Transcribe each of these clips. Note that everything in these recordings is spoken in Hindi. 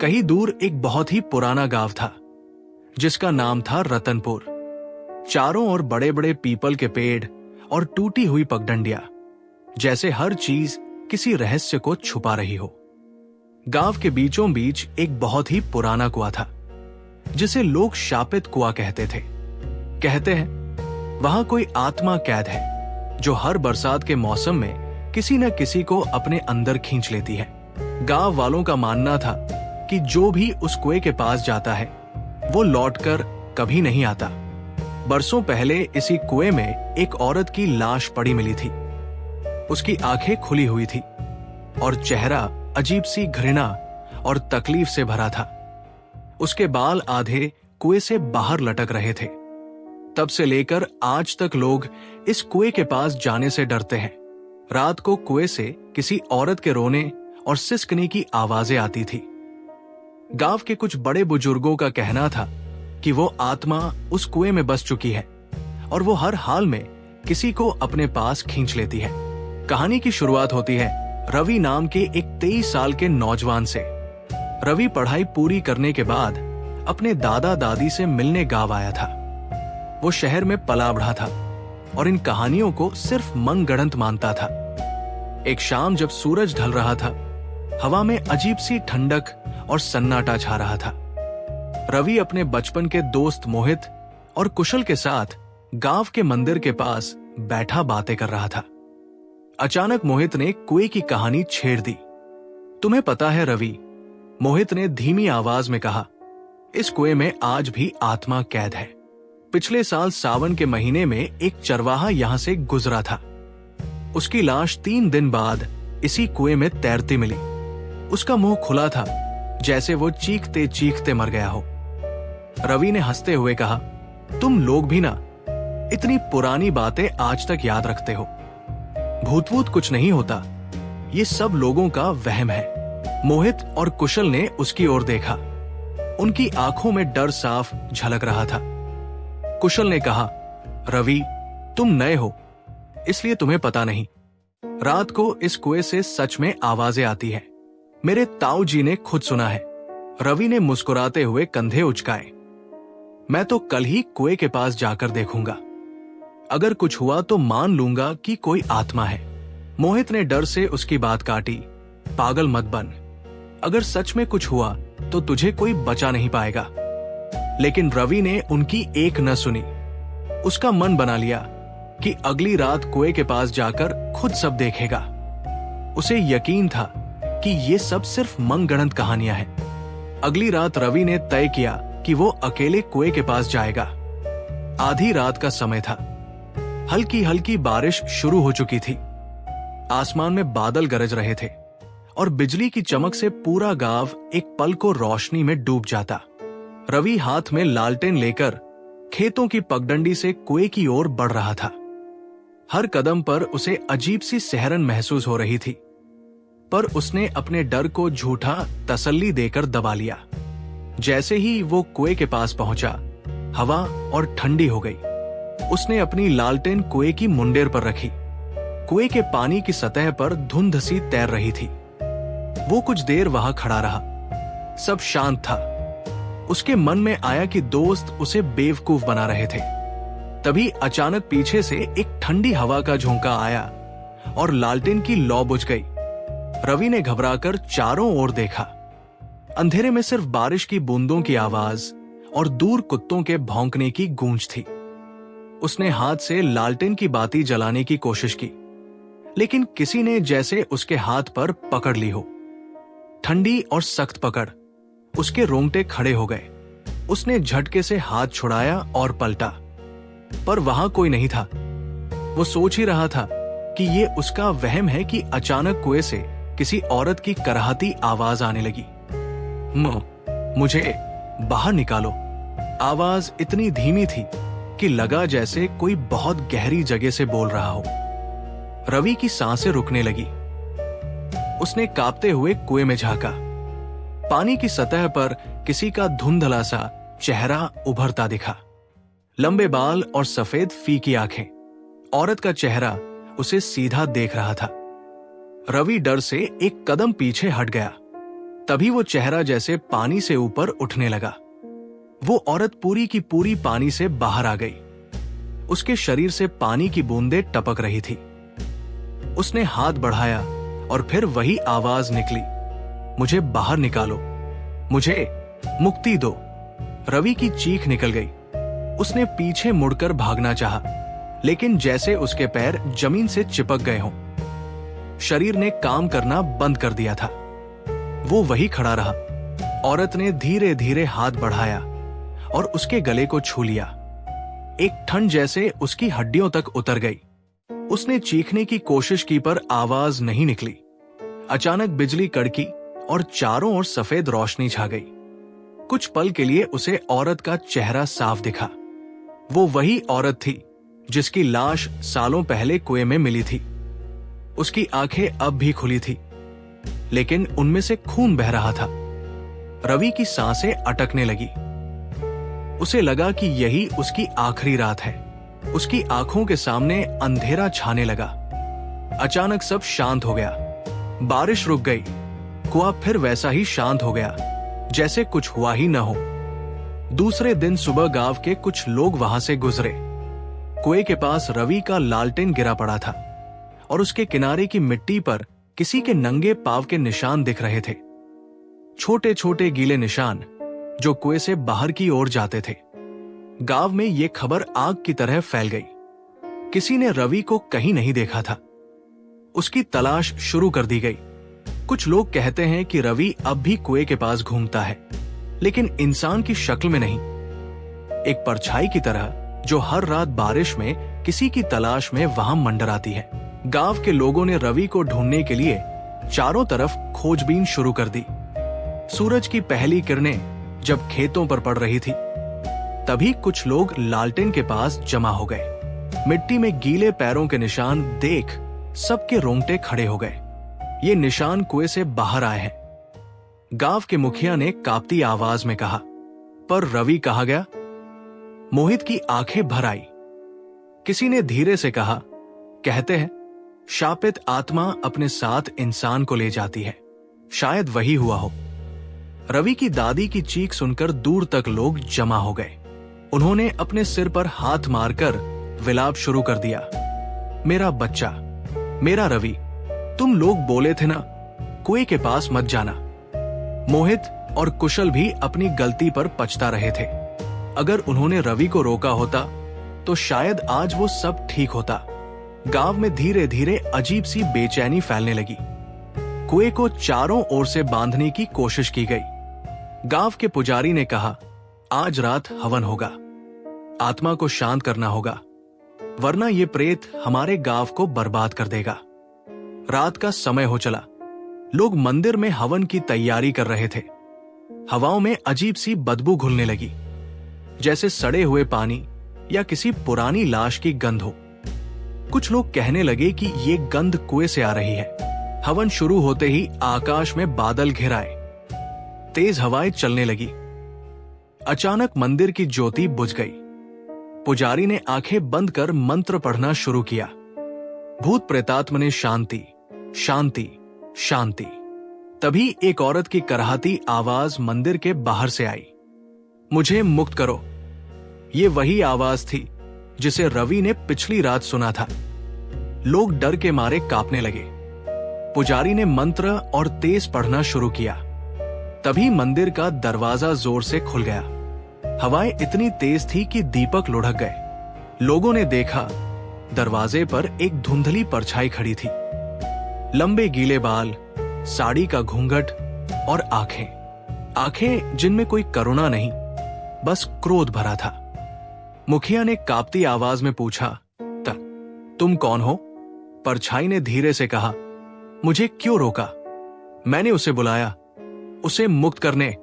कहीं दूर एक बहुत ही पुराना गांव था जिसका नाम था रतनपुर। चारों ओर बड़े बड़े पीपल के पेड़ और टूटी हुई पगडंडियां, जैसे हर चीज किसी रहस्य को छुपा रही हो। गांव के बीचों बीच एक बहुत ही पुराना कुआं था जिसे लोग शापित कुआं कहते थे। कहते हैं वहां कोई आत्मा कैद है जो हर बरसात के मौसम में किसी न किसी को अपने अंदर खींच लेती है। गांव वालों का मानना था कि जो भी उस कुएं के पास जाता है वो लौटकर कभी नहीं आता। बरसों पहले इसी कुएं में एक औरत की लाश पड़ी मिली थी। उसकी आंखें खुली हुई थी और चेहरा अजीब सी घृणा और तकलीफ से भरा था। उसके बाल आधे कुएं से बाहर लटक रहे थे। तब से लेकर आज तक लोग इस कुएं के पास जाने से डरते हैं। रात को कुएं से किसी औरत के रोने और सिसकने की आवाजें आती थी। गांव के कुछ बड़े बुजुर्गों का कहना था कि वो आत्मा उस कुएं में बस चुकी है और वो हर हाल में किसी को अपने पास खींच लेती है। कहानी की शुरुआत होती है रवि नाम के एक 23 साल के नौजवान से। रवि पढ़ाई पूरी करने के बाद अपने दादा दादी से मिलने गांव आया था। वो शहर में पला बढ़ा था और इन कहानियों को सिर्फ मनगढ़ंत मानता था। एक शाम जब सूरज ढल रहा था, हवा में अजीब सी ठंडक और सन्नाटा छा रहा था। रवि अपने बचपन के दोस्त मोहित और कुशल के साथ गांव के मंदिर के पास बैठा बातें कर रहा था। अचानक मोहित ने कुएं की कहानी छेड़ दी। तुम्हें पता है रवि, मोहित ने धीमी आवाज में कहा, इस कुएं में आज भी आत्मा कैद है। पिछले साल सावन के महीने में एक चरवाहा यहां से गुजरा था। उसकी लाश 3 दिन बाद इसी कुएं में तैरती मिली। उसका मुंह खुला था जैसे वो चीखते चीखते मर गया हो। रवि ने हंसते हुए कहा, तुम लोग भी ना इतनी पुरानी बातें आज तक याद रखते हो। भूत वूत कुछ नहीं होता, ये सब लोगों का वहम है। मोहित और कुशल ने उसकी ओर देखा। उनकी आंखों में डर साफ झलक रहा था। कुशल ने कहा, रवि तुम नए हो इसलिए तुम्हें पता नहीं। रात को इस कुएं से सच में आवाजें आती है। मेरे ताऊ जी ने खुद सुना है। रवि ने मुस्कुराते हुए कंधे उचकाए। मैं तो कल ही कुएं के पास जाकर देखूंगा। अगर कुछ हुआ तो मान लूंगा कि कोई आत्मा है। मोहित ने डर से उसकी बात काटी। पागल मत बन, अगर सच में कुछ हुआ तो तुझे कोई बचा नहीं पाएगा। लेकिन रवि ने उनकी एक न सुनी। उसका मन बना लिया कि अगली रात कुएं के पास जाकर खुद सब देखेगा। उसे यकीन था कि ये सब सिर्फ मनगढ़ंत कहानियां हैं। अगली रात रवि ने तय किया कि वो अकेले कुएं के पास जाएगा। आधी रात का समय था। हल्की हल्की बारिश शुरू हो चुकी थी। आसमान में बादल गरज रहे थे और बिजली की चमक से पूरा गांव एक पल को रोशनी में डूब जाता। रवि हाथ में लालटेन लेकर खेतों की पगडंडी से कुएं की ओर बढ़ रहा था। हर कदम पर उसे अजीब सी सिहरन महसूस हो रही थी, पर उसने अपने डर को झूठा तसल्ली देकर दबा लिया। जैसे ही वो कुएं के पास पहुंचा, हवा और ठंडी हो गई। उसने अपनी लालटेन कुएं की मुंडेर पर रखी। कुएं के पानी की सतह पर धुंध सी तैर रही थी। वो कुछ देर वहां खड़ा रहा। सब शांत था। उसके मन में आया कि दोस्त उसे बेवकूफ बना रहे थे। तभी अचानक पीछे से एक ठंडी हवा का झोंका आया और लालटेन की लौ बुझ गई। रवि ने घबराकर चारों ओर देखा। अंधेरे में सिर्फ बारिश की बूंदों की आवाज और दूर कुत्तों के भौंकने की गूंज थी। उसने हाथ से लालटेन की बाती जलाने की कोशिश की, लेकिन किसी ने जैसे उसके हाथ पर पकड़ ली हो। ठंडी और सख्त पकड़। उसके रोंगटे खड़े हो गए। उसने झटके से हाथ छुड़ाया और पलटा, पर वहां कोई नहीं था। वो सोच ही रहा था कि ये उसका वहम है कि अचानक कुएं से किसी औरत की करहाती आवाज आने लगी, मुझे बाहर निकालो। आवाज इतनी धीमी थी कि लगा जैसे कोई बहुत गहरी जगह से बोल रहा हो। रवि की सांसें रुकने लगी। उसने कांपते हुए कुएं में झांका। पानी की सतह पर किसी का धुंधला सा चेहरा उभरता दिखा। लंबे बाल और सफेद फीकी आंखें। औरत का चेहरा उसे सीधा देख रहा था। रवि डर से एक कदम पीछे हट गया। तभी वो चेहरा जैसे पानी से ऊपर उठने लगा। वो औरत पूरी की पूरी पानी से बाहर आ गई। उसके शरीर से पानी की बूंदें टपक रही थी। उसने हाथ बढ़ाया और फिर वही आवाज निकली, मुझे बाहर निकालो, मुझे मुक्ति दो। रवि की चीख निकल गई। उसने पीछे मुड़कर भागना चाहा, लेकिन जैसे उसके पैर जमीन से चिपक गए हों। शरीर ने काम करना बंद कर दिया था। वो वही खड़ा रहा। औरत ने धीरे धीरे हाथ बढ़ाया और उसके गले को छू लिया। एक ठंड जैसे उसकी हड्डियों तक उतर गई। उसने चीखने की कोशिश की पर आवाज नहीं निकली। अचानक बिजली कड़की और चारों ओर सफेद रोशनी छा गई। कुछ पल के लिए उसे औरत का चेहरा साफ दिखा। वो वही औरत थी जिसकी लाश सालों पहले कुएं में मिली थी। उसकी आंखें अब भी खुली थी, लेकिन उनमें से खून बह रहा था। रवि की सांसें अटकने लगी। उसे लगा कि यही उसकी आखिरी रात है। उसकी आंखों के सामने अंधेरा छाने लगा। अचानक सब शांत हो गया। बारिश रुक गई। कुआं फिर वैसा ही शांत हो गया, जैसे कुछ हुआ ही न हो। दूसरे दिन सुबह गांव के कुछ लोग वहां से गुजरे। कुएं के पास रवि का लालटेन गिरा पड़ा था और उसके किनारे की मिट्टी पर किसी के नंगे पांव के निशान दिख रहे थे। छोटे छोटे गीले निशान जो कुएं से बाहर की ओर जाते थे। गांव में यह खबर आग की तरह फैल गई। किसी ने रवि को कहीं नहीं देखा था। उसकी तलाश शुरू कर दी गई। कुछ लोग कहते हैं कि रवि अब भी कुएं के पास घूमता है, लेकिन इंसान की शक्ल में नहीं, एक परछाई की तरह जो हर रात बारिश में किसी की तलाश में वहां मंडराती है। गांव के लोगों ने रवि को ढूंढने के लिए चारों तरफ खोजबीन शुरू कर दी। सूरज की पहली किरणें जब खेतों पर पड़ रही थी, तभी कुछ लोग लालटेन के पास जमा हो गए। मिट्टी में गीले पैरों के निशान देख सबके रोंगटे खड़े हो गए। ये निशान कुएं से बाहर आए हैं। गांव के मुखिया ने कांपती आवाज में कहा, पर रवि कहाँ गया? मोहित की आंखें भर आई। किसी ने धीरे से कहा, कहते हैं शापित आत्मा अपने साथ इंसान को ले जाती है। शायद वही हुआ हो। रवि की दादी की चीख सुनकर दूर तक लोग जमा हो गए। उन्होंने अपने सिर पर हाथ मारकर विलाप शुरू कर दिया। मेरा बच्चा, मेरा रवि, तुम लोग बोले थे ना कुएं के पास मत जाना। मोहित और कुशल भी अपनी गलती पर पछता रहे थे। अगर उन्होंने रवि को रोका होता तो शायद आज वो सब ठीक होता। गांव में धीरे धीरे अजीब सी बेचैनी फैलने लगी। कुएं को चारों ओर से बांधने की कोशिश की गई। गांव के पुजारी ने कहा, आज रात हवन होगा, आत्मा को शांत करना होगा, वरना ये प्रेत हमारे गांव को बर्बाद कर देगा। रात का समय हो चला। लोग मंदिर में हवन की तैयारी कर रहे थे। हवाओं में अजीब सी बदबू घुलने लगी, जैसे सड़े हुए पानी या किसी पुरानी लाश की गंध हो। कुछ लोग कहने लगे कि ये गंध कुएं से आ रही है। हवन शुरू होते ही आकाश में बादल घिर आए। तेज हवाएं चलने लगी। अचानक मंदिर की ज्योति बुझ गई। पुजारी ने आंखें बंद कर मंत्र पढ़ना शुरू किया। भूत प्रेतात्मा ने शांति शांति शांति। तभी एक औरत की कराहती आवाज मंदिर के बाहर से आई, मुझे मुक्त करो। ये वही आवाज थी जिसे रवि ने पिछली रात सुना था। लोग डर के मारे कांपने लगे। पुजारी ने मंत्र और तेज पढ़ना शुरू किया। तभी मंदिर का दरवाजा जोर से खुल गया। हवाएं इतनी तेज थी कि दीपक लुढ़क गए। लोगों ने देखा, दरवाजे पर एक धुंधली परछाई खड़ी थी। लंबे गीले बाल, साड़ी का घूंघट और आंखें जिनमें कोई करुणा नहीं, बस क्रोध भरा था। मुखिया ने कांपती आवाज में पूछा, तुम कौन हो? परछाई ने धीरे से कहा, मुझे क्यों रोका? मैंने उसे बुलाया, उसे मुक्त करने।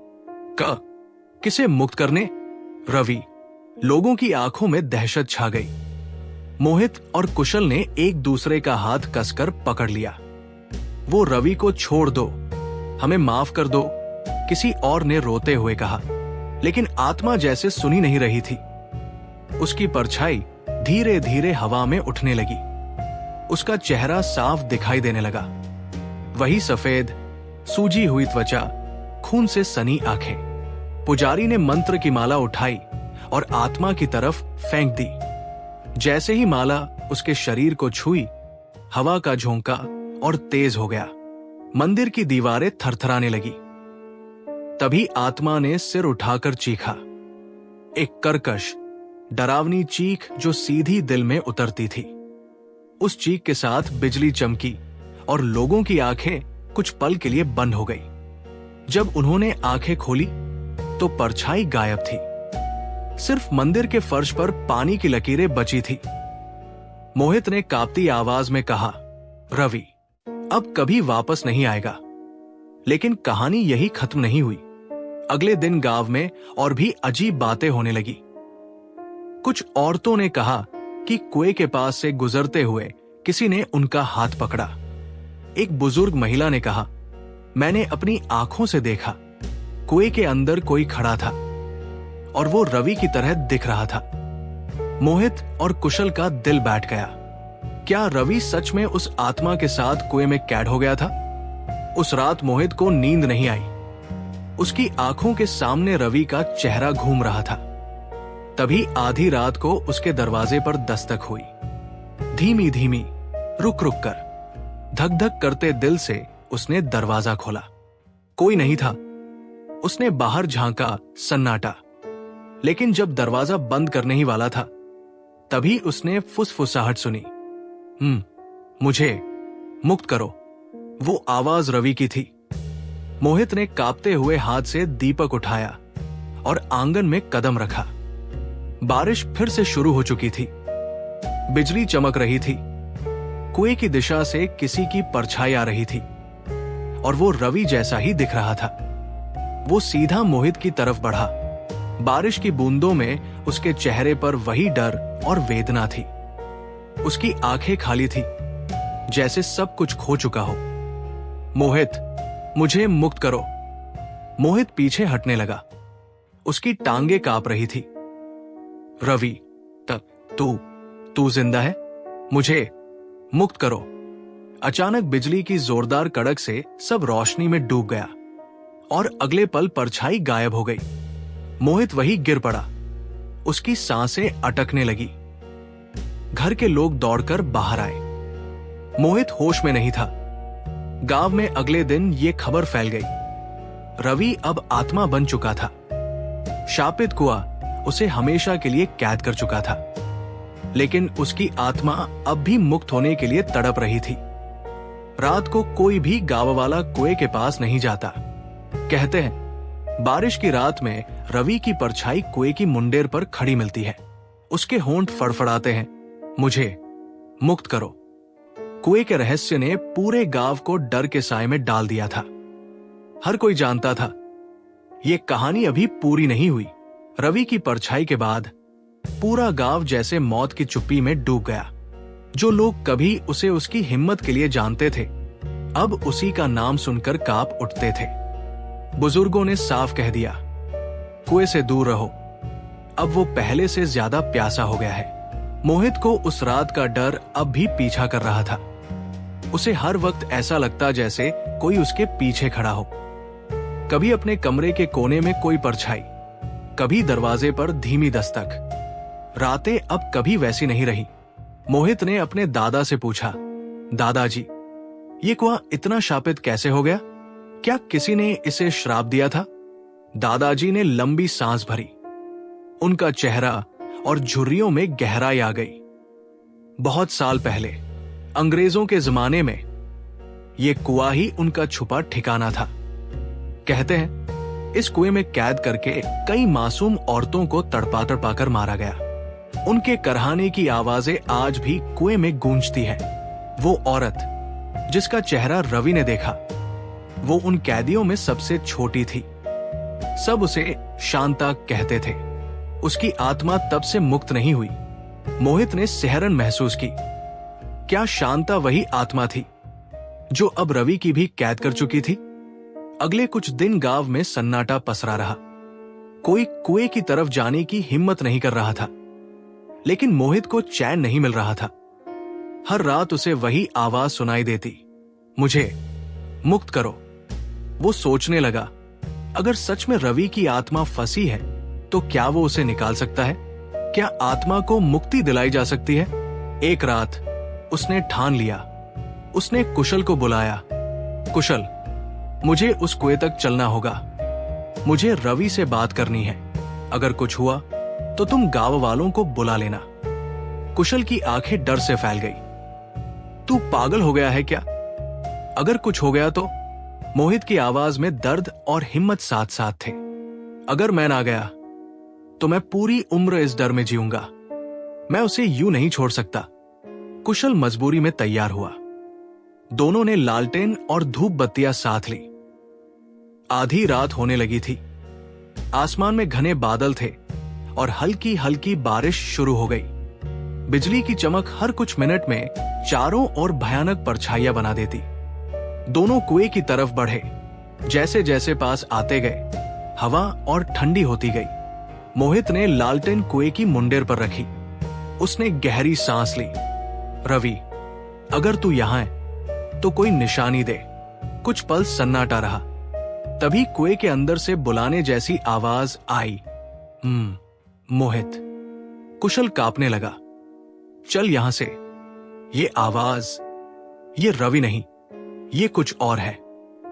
किसे मुक्त करने? रवि। लोगों की आंखों में दहशत छा गई। मोहित और कुशल ने एक दूसरे का हाथ कसकर पकड़ लिया। वो रवि को छोड़ दो, हमें माफ कर दो, किसी और ने रोते हुए कहा, लेकिन आत्मा जैसे सुनी नहीं रही थी। उसकी परछाई धीरे धीरे हवा में उठने लगी। उसका चेहरा साफ दिखाई देने लगा। वही सफेद सूजी हुई त्वचा, खून से सनी आंखें। पुजारी ने मंत्र की माला उठाई और आत्मा की तरफ फेंक दी। जैसे ही माला उसके शरीर को छुई, हवा का झोंका और तेज हो गया। मंदिर की दीवारें थरथराने लगी। तभी आत्मा ने सिर उठाकर चीखा, एक कर्कश, डरावनी चीख जो सीधी दिल में उतरती थी। उस चीख के साथ बिजली चमकी और लोगों की आंखें कुछ पल के लिए बंद हो गई। जब उन्होंने आंखें खोली तो परछाई गायब थी। सिर्फ मंदिर के फर्श पर पानी की लकीरें बची थी। मोहित ने कांपती आवाज में कहा, रवि अब कभी वापस नहीं आएगा। लेकिन कहानी यही खत्म नहीं हुई। अगले दिन गांव में और भी अजीब बातें होने लगी। कुछ औरतों ने कहा कि कुएं के पास से गुजरते हुए किसी ने उनका हाथ पकड़ा। एक बुजुर्ग महिला ने कहा, मैंने अपनी आंखों से देखा, कुएं के अंदर कोई खड़ा था और वो रवि की तरह दिख रहा था। मोहित और कुशल का दिल बैठ गया। क्या रवि सच में उस आत्मा के साथ कुएं में कैद हो गया था? उस रात मोहित को नींद नहीं आई। उसकी आंखों के सामने रवि का चेहरा घूम रहा था। तभी आधी रात को उसके दरवाजे पर दस्तक हुई। धीमी धीमी, रुक रुक कर, धक धक करते दिल से उसने दरवाजा खोला। कोई नहीं था। उसने बाहर झांका, सन्नाटा। लेकिन जब दरवाजा बंद करने ही वाला था, तभी उसने फुसफुसाहट सुनी, मुझे मुक्त करो। वो आवाज रवि की थी। मोहित ने कांपते हुए हाथ से दीपक उठाया और आंगन में कदम रखा। बारिश फिर से शुरू हो चुकी थी। बिजली चमक रही थी। कुएं की दिशा से किसी की परछाई आ रही थी और वो रवि जैसा ही दिख रहा था। वो सीधा मोहित की तरफ बढ़ा। बारिश की बूंदों में उसके चेहरे पर वही डर और वेदना थी। उसकी आंखें खाली थी, जैसे सब कुछ खो चुका हो। मोहित, मुझे मुक्त करो। मोहित पीछे हटने लगा। उसकी टांगे कांप रही थी। रवि, तब तू जिंदा है? मुझे मुक्त करो। अचानक बिजली की जोरदार कड़क से सब रोशनी में डूब गया और अगले पल परछाई गायब हो गई। मोहित वही गिर पड़ा। उसकी सांसें अटकने लगी। घर के लोग दौड़कर बाहर आए। मोहित होश में नहीं था। गांव में अगले दिन ये खबर फैल गई, रवि अब आत्मा बन चुका था। शापित कुआं उसे हमेशा के लिए कैद कर चुका था। लेकिन उसकी आत्मा अब भी मुक्त होने के लिए तड़प रही थी। रात को कोई भी गांव वाला कुएं के पास नहीं जाता। कहते हैं, बारिश की रात में रवि की परछाई कुएं की मुंडेर पर खड़ी मिलती है। उसके होंठ फड़फड़ाते हैं, मुझे मुक्त करो। कुएं के रहस्य ने पूरे गांव को डर के साए में डाल दिया था। हर कोई जानता था, ये कहानी अभी पूरी नहीं हुई। रवि की परछाई के बाद पूरा गांव जैसे मौत की चुप्पी में डूब गया। जो लोग कभी उसे उसकी हिम्मत के लिए जानते थे, अब उसी का नाम सुनकर कांप उठते थे। बुजुर्गों ने साफ कह दिया, कुएं से दूर रहो। अब वो पहले से ज्यादा प्यासा हो गया है। मोहित को उस रात का डर अब भी पीछा कर रहा था। उसे हर वक्त ऐसा लगता जैसे कोई उसके पीछे खड़ा हो। कभी अपने कमरे के कोने में कोई परछाई, कभी दरवाजे पर धीमी दस्तक। रातें अब कभी वैसी नहीं रही। मोहित ने अपने दादा से पूछा, दादाजी, ये कुआं इतना शापित कैसे हो गया? क्या किसी ने इसे श्राप दिया था? दादाजी ने लंबी सांस भरी। उनका चेहरा और झुर्रियों में गहराई आ गई। बहुत साल पहले, अंग्रेजों के जमाने में, ये कुआं ही उनका छुपा ठिकाना था। कहते हैं, इस कुएं में कैद करके कई मासूम औरतों को तड़पा तड़पा कर मारा गया। उनके करहाने की आवाजें आज भी कुएं में गूंजती है। वो औरत जिसका चेहरा रवि ने देखा, वो उन कैदियों में सबसे छोटी थी। सब उसे शांता कहते थे। उसकी आत्मा तब से मुक्त नहीं हुई। मोहित ने सिहरन महसूस की। क्या शांता वही आत्मा थी जो अब रवि की भी कैद कर चुकी थी? अगले कुछ दिन गांव में सन्नाटा पसरा रहा। कोई कुएं की तरफ जाने की हिम्मत नहीं कर रहा था। लेकिन मोहित को चैन नहीं मिल रहा था। हर रात उसे वही आवाज सुनाई देती, मुझे मुक्त करो। वो सोचने लगा, अगर सच में रवि की आत्मा फंसी है तो क्या वो उसे निकाल सकता है? क्या आत्मा को मुक्ति दिलाई जा सकती है? एक रात उसने ठान लिया। उसने कुशल को बुलाया। कुशल, मुझे उस कुएं तक चलना होगा। मुझे रवि से बात करनी है। अगर कुछ हुआ तो तुम गांव वालों को बुला लेना। कुशल की आंखें डर से फैल गई। तू पागल हो गया है क्या? अगर कुछ हो गया तो? मोहित की आवाज में दर्द और हिम्मत साथ साथ थे। अगर मैं ना गया तो मैं पूरी उम्र इस डर में जीऊंगा। मैं उसे यूं नहीं छोड़ सकता। कुशल मजबूरी में तैयार हुआ। दोनों ने लालटेन और धूप बत्तियां साथ ली। आधी रात होने लगी थी। आसमान में घने बादल थे और हल्की हल्की बारिश शुरू हो गई। बिजली की चमक हर कुछ मिनट में चारों ओर भयानक परछाइयां बना देती। दोनों कुएं की तरफ बढ़े। जैसे जैसे पास आते गए हवा और ठंडी होती गई। मोहित ने लालटेन कुएं की मुंडेर पर रखी। उसने गहरी सांस ली। रवि, अगर तू यहां है तो कोई निशानी दे। कुछ पल सन्नाटा रहा। तभी कुएं के अंदर से बुलाने जैसी आवाज आई। मोहित। कुशल कांपने लगा। चल यहां से। ये आवाज, ये रवि नहीं, ये कुछ और है।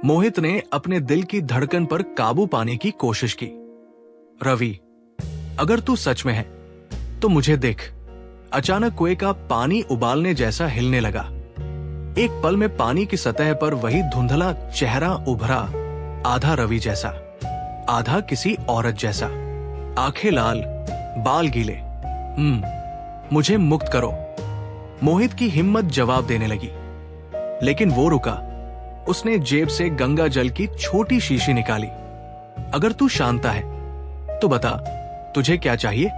मोहित ने अपने दिल की धड़कन पर काबू पाने की कोशिश की। रवि, अगर तू सच में है तो मुझे देख। अचानक कुएं का पानी उबालने जैसा हिलने लगा। एक पल में पानी की सतह पर वही धुंधला चेहरा उभरा, आधा रवि जैसा, आधा किसी औरत जैसा। आंखें लाल, बाल गीले। मुझे मुक्त करो। मोहित की हिम्मत जवाब देने लगी, लेकिन वो रुका। उसने जेब से गंगा जल की छोटी शीशी निकाली। अगर तू शांता है तो बता, तुझे क्या चाहिए?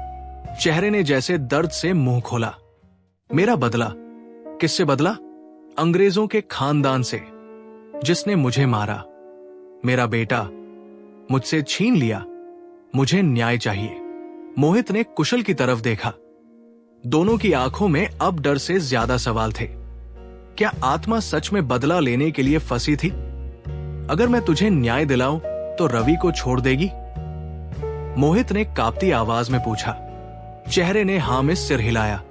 चेहरे ने जैसे दर्द से मुंह खोला। मेरा बदला। किससे बदला? अंग्रेजों के खानदान से, जिसने मुझे मारा। मेरा बेटा मुझसे छीन लिया। मुझे न्याय चाहिए। मोहित ने कुशल की तरफ देखा। दोनों की आंखों में अब डर से ज्यादा सवाल थे। क्या आत्मा सच में बदला लेने के लिए फंसी थी? अगर मैं तुझे न्याय दिलाऊं तो रवि को छोड़ देगी? मोहित ने कांपती आवाज में पूछा। चेहरे ने हां में सिर हिलाया,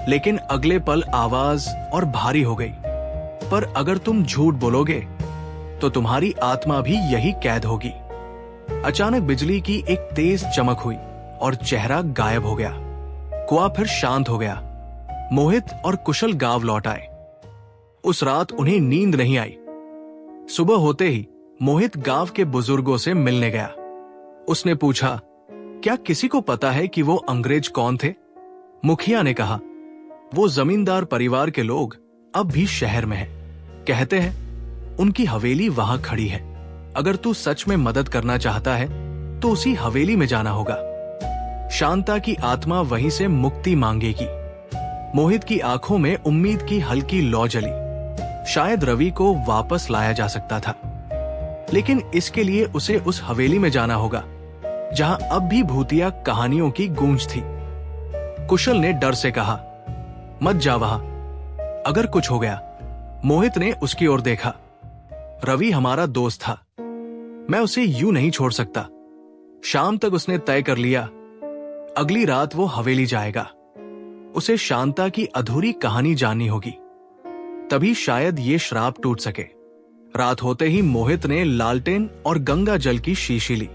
लेकिन अगले पल आवाज और भारी हो गई। पर अगर तुम झूठ बोलोगे तो तुम्हारी आत्मा भी यही कैद होगी। अचानक बिजली की एक तेज चमक हुई और चेहरा गायब हो गया। कुआं फिर शांत हो गया। मोहित और कुशल गांव लौट आए। उस रात उन्हें नींद नहीं आई। सुबह होते ही मोहित गांव के बुजुर्गों से मिलने गया। उसने पूछा, क्या किसी को पता है कि वो अंग्रेज कौन थे? मुखिया ने कहा, वो जमींदार परिवार के लोग अब भी शहर में हैं। कहते हैं उनकी हवेली वहां खड़ी है। अगर तू सच में मदद करना चाहता है तो उसी हवेली में जाना होगा। शांता की आत्मा वहीं से मुक्ति मांगेगी। मोहित की आंखों में उम्मीद की हल्की लौ जली। शायद रवि को वापस लाया जा सकता था, लेकिन इसके लिए उसे उस हवेली में जाना होगा जहां अब भी भूतिया कहानियों की गूंज थी। कुशल ने डर से कहा, मत जा वहां, अगर कुछ हो गया। मोहित ने उसकी ओर देखा। रवि हमारा दोस्त था, मैं उसे यूं नहीं छोड़ सकता। शाम तक उसने तय कर लिया, अगली रात वो हवेली जाएगा। उसे शांता की अधूरी कहानी जाननी होगी, तभी शायद ये श्राप टूट सके। रात होते ही मोहित ने लालटेन और गंगा जल की शीशी ली।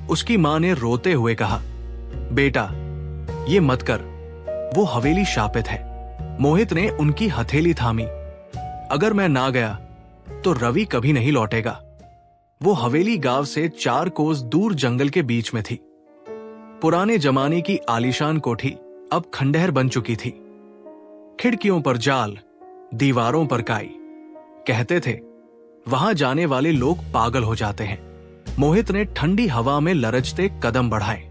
उसकी मां ने रोते हुए कहा, बेटा ये मत कर, वो हवेली शापित है। मोहित ने उनकी हथेली थामी। अगर मैं ना गया तो रवि कभी नहीं लौटेगा। वो हवेली गांव से 4 कोस दूर जंगल के बीच में थी। पुराने जमाने की आलीशान कोठी अब खंडहर बन चुकी थी। खिड़कियों पर जाल, दीवारों पर काई। कहते थे वहां जाने वाले लोग पागल हो जाते हैं। मोहित ने ठंडी हवा में लरजते कदम बढ़ाए।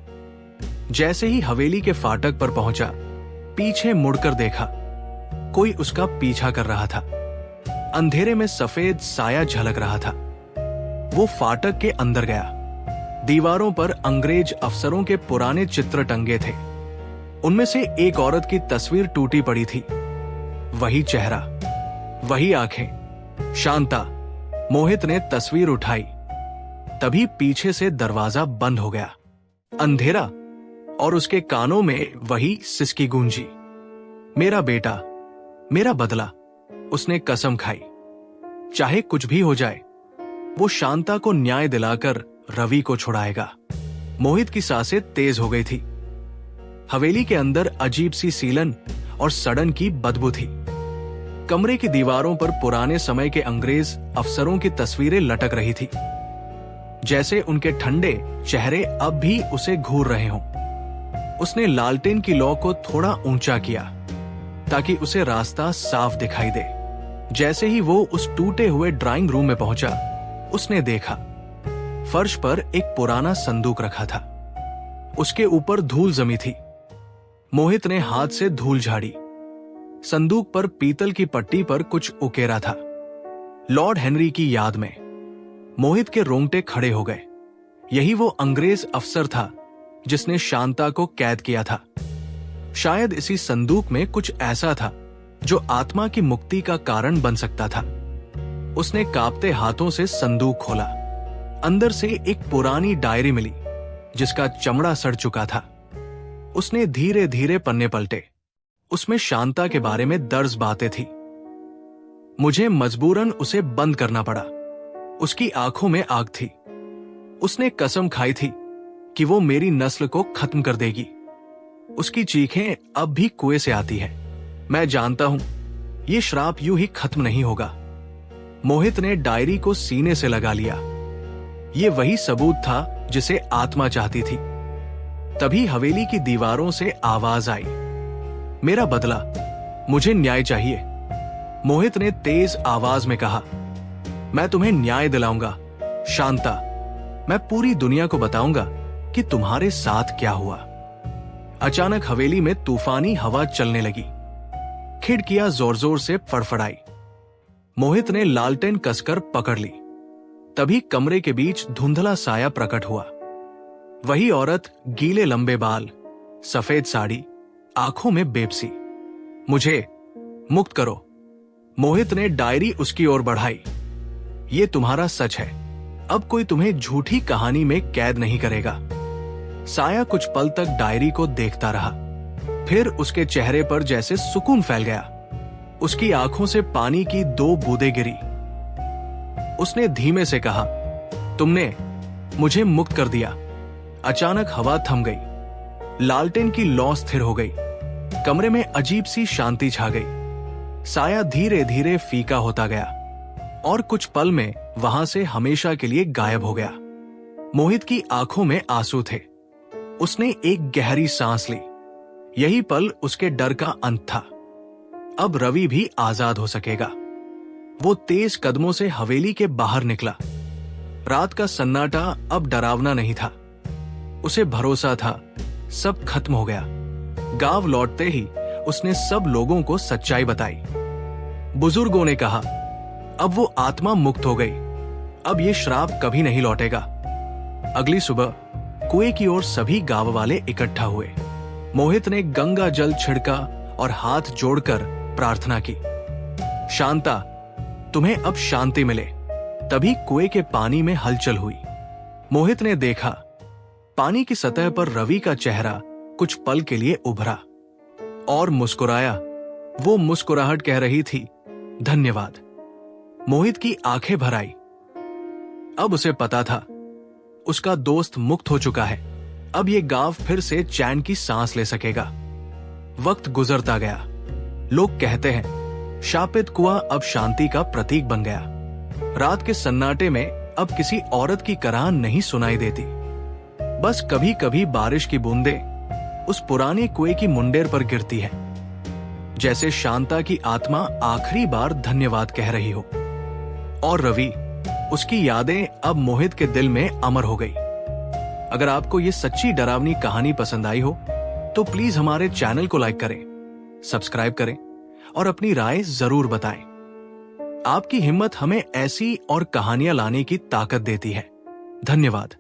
जैसे ही हवेली के फाटक पर पहुंचा, पीछे मुड़कर देखा, कोई उसका पीछा कर रहा था। अंधेरे में सफेद साया झलक रहा था। वो फाटक के अंदर गया। दीवारों पर अंग्रेज अफसरों के पुराने चित्र टंगे थे। उनमें से एक औरत की तस्वीर टूटी पड़ी थी। वही चेहरा, वही आंखें, शांता। मोहित ने तस्वीर उठाई। तभी पीछे से दरवाजा बंद हो गया। अंधेरा, और उसके कानों में वही सिसकी गूंजी, मेरा बेटा, मेरा बदला। उसने कसम खाई, चाहे कुछ भी हो जाए वो शांता को न्याय दिलाकर रवि को छुड़ाएगा। मोहित की सांसें तेज हो गई थी। हवेली के अंदर अजीब सी सीलन और सड़न की बदबू थी। कमरे की दीवारों पर पुराने समय के अंग्रेज अफसरों की तस्वीरें लटक रही थी, जैसे उनके ठंडे चेहरे अब भी उसे घूर रहे हों। उसने लालटेन की लौ को थोड़ा ऊंचा किया ताकि उसे रास्ता साफ दिखाई दे। जैसे ही वो उस टूटे हुए ड्राइंग रूम में पहुंचा, उसने देखा फर्श पर एक पुराना संदूक रखा था। उसके ऊपर धूल जमी थी। मोहित ने हाथ से धूल झाड़ी। संदूक पर पीतल की पट्टी पर कुछ उकेरा था, लॉर्ड हेनरी की याद में। मोहित के रोंगटे खड़े हो गए। यही वो अंग्रेज अफसर था जिसने शांता को कैद किया था। शायद इसी संदूक में कुछ ऐसा था जो आत्मा की मुक्ति का कारण बन सकता था। उसने कांपते हाथों से संदूक खोला। अंदर से एक पुरानी डायरी मिली जिसका चमड़ा सड़ चुका था। उसने धीरे धीरे पन्ने पलटे। उसमें शांता के बारे में दर्ज बातें थी। मुझे मजबूरन उसे बंद करना पड़ा। उसकी आंखों में आग थी। उसने कसम खाई थी कि वो मेरी नस्ल को खत्म कर देगी। उसकी चीखें अब भी कुएं से आती है। मैं जानता हूं ये श्राप यूं ही खत्म नहीं होगा। मोहित ने डायरी को सीने से लगा लिया। ये वही सबूत था जिसे आत्मा चाहती थी। तभी हवेली की दीवारों से आवाज आई, मेरा बदला, मुझे न्याय चाहिए। मोहित ने तेज आवाज में कहा, मैं तुम्हें न्याय दिलाऊंगा शांता। मैं पूरी दुनिया को बताऊंगा कि तुम्हारे साथ क्या हुआ। अचानक हवेली में तूफानी हवा चलने लगी। खिड़कियां जोर जोर से फड़फड़ाई। मोहित ने लालटेन कसकर पकड़ ली। तभी कमरे के बीच धुंधला साया प्रकट हुआ। वही औरत, गीले लंबे बाल, सफेद साड़ी, आंखों में बेबसी। मुझे मुक्त करो। मोहित ने डायरी उसकी ओर बढ़ाई। ये तुम्हारा सच है। अब कोई तुम्हें झूठी कहानी में कैद नहीं करेगा। साया कुछ पल तक डायरी को देखता रहा। फिर उसके चेहरे पर जैसे सुकून फैल गया। उसकी आंखों से पानी की 2 बूंदें गिरी। उसने धीमे से कहा, तुमने मुझे मुक्त कर दिया। अचानक हवा थम गई। लालटेन की लौ स्थिर हो गई। कमरे में अजीब सी शांति छा गई। साया धीरे धीरे फीका होता गया और कुछ पल में वहां से हमेशा के लिए गायब हो गया। मोहित की आंखों में आंसू थे। उसने एक गहरी सांस ली। यही पल उसके डर का अंत था। अब रवि भी आजाद हो सकेगा। वो तेज कदमों से हवेली के बाहर निकला। रात का सन्नाटा अब डरावना नहीं था। उसे भरोसा था सब खत्म हो गया। गांव लौटते ही उसने सब लोगों को सच्चाई बताई। बुजुर्गों ने कहा, अब वो आत्मा मुक्त हो गई। अब ये श्राप कभी नहीं लौटेगा। अगली सुबह कुएं की ओर सभी गांव वाले इकट्ठा हुए। मोहित ने गंगा जल छिड़का और हाथ जोड़कर प्रार्थना की, शांता, तुम्हें अब शांति मिले। तभी कुएं के पानी में हलचल हुई। मोहित ने देखा, पानी की सतह पर रवि का चेहरा कुछ पल के लिए उभरा और मुस्कुराया। वो मुस्कुराहट कह रही थी, धन्यवाद। मोहित की आंखें भर आई। अब उसे पता था उसका दोस्त मुक्त हो चुका है। अब ये गांव फिर से चैन की सांस ले सकेगा। वक्त गुजरता गया। लोग कहते हैं शापित कुआं अब शांति का प्रतीक बन गया। रात के सन्नाटे में अब किसी औरत की कराहन नहीं सुनाई देती। बस कभी कभी बारिश की बूंदें उस पुराने कुएं की मुंडेर पर गिरती है, जैसे शांता की आत्मा आखिरी बार धन्यवाद कह रही हो। और रवि, उसकी यादें अब मोहित के दिल में अमर हो गई। अगर आपको ये सच्ची डरावनी कहानी पसंद आई हो तो प्लीज हमारे चैनल को लाइक करें, सब्सक्राइब करें और अपनी राय जरूर बताएं। आपकी हिम्मत हमें ऐसी और कहानियां लाने की ताकत देती है। धन्यवाद।